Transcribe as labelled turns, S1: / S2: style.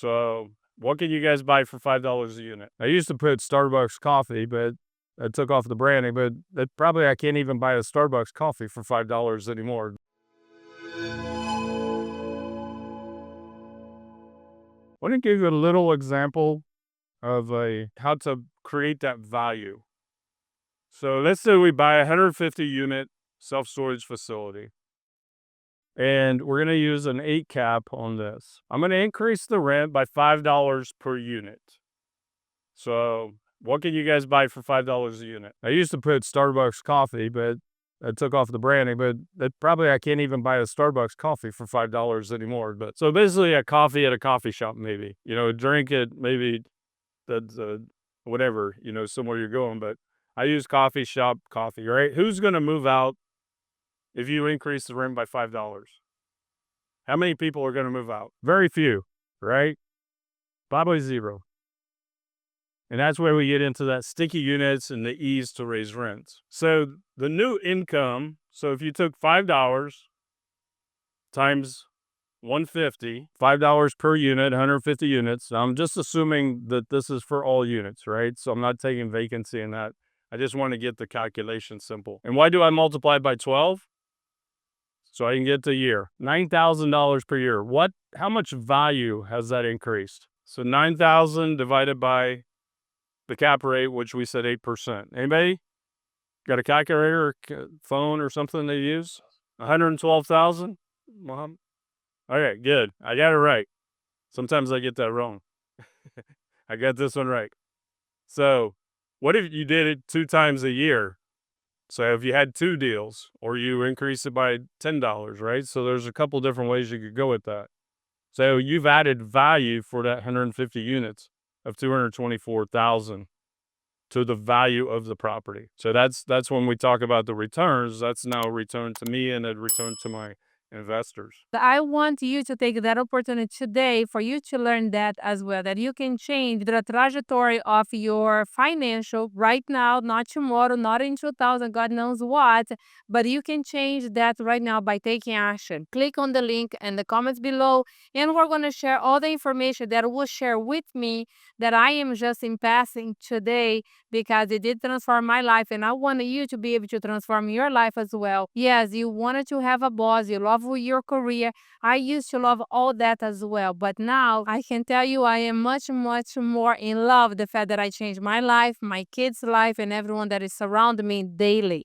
S1: So what can you guys buy for $5 a unit? I used to put Starbucks coffee, but I took off the branding, but probably I can't even buy a Starbucks coffee for $5 anymore. I want to give you a little example of how to create that value. So let's say we buy a 150 unit self-storage facility, and we're going to use an 8 cap on this. I'm going to increase the rent by $5 per unit. So what can you guys buy for $5 a unit? I used to put Starbucks coffee, but I took off the branding, but probably I can't even buy a Starbucks coffee for $5 anymore. But so basically a coffee at a coffee shop, maybe, drink it, maybe that's whatever, somewhere you're going. But I use coffee shop coffee, right? Who's going to move out if you increase the rent by $5? How many people are going to move out? Very few, right? Probably zero. And that's where we get into that sticky units and the ease to raise rents. So the new income, so if you took $5 times 150, $5 per unit, 150 units. I'm just assuming that this is for all units, right? So I'm not taking vacancy in that. I just want to get the calculation simple. And why do I multiply by 12? So I can get to a year. $9,000 per year. How much value has that increased? So 9,000 divided by the cap rate, which we said 8%. Anybody got a calculator or phone or something they use? 112,000? Okay, good. I got it right. Sometimes I get that wrong. I got this one right. So what if you did it 2 times a year? So if you had 2 deals, or you increase it by $10, right? So there's a couple different ways you could go with that. So you've added value for that 150 units of 224,000 to the value of the property. So that's when we talk about the returns. That's now a return to me and a return to my investors.
S2: I want you to take that opportunity today for you to learn that as well, that you can change the trajectory of your financial right now, not tomorrow, not in 2000, God knows what, but you can change that right now by taking action. Click on the link in the comments below, and we're going to share all the information that will share with me that I am just in passing today, because it did transform my life, and I want you to be able to transform your life as well. Yes, you wanted to have a boss, you love your career. I used to love all that as well, but now I can tell you I am much, much more in love with the fact that I changed my life, my kids' life, and everyone that is surrounding me daily.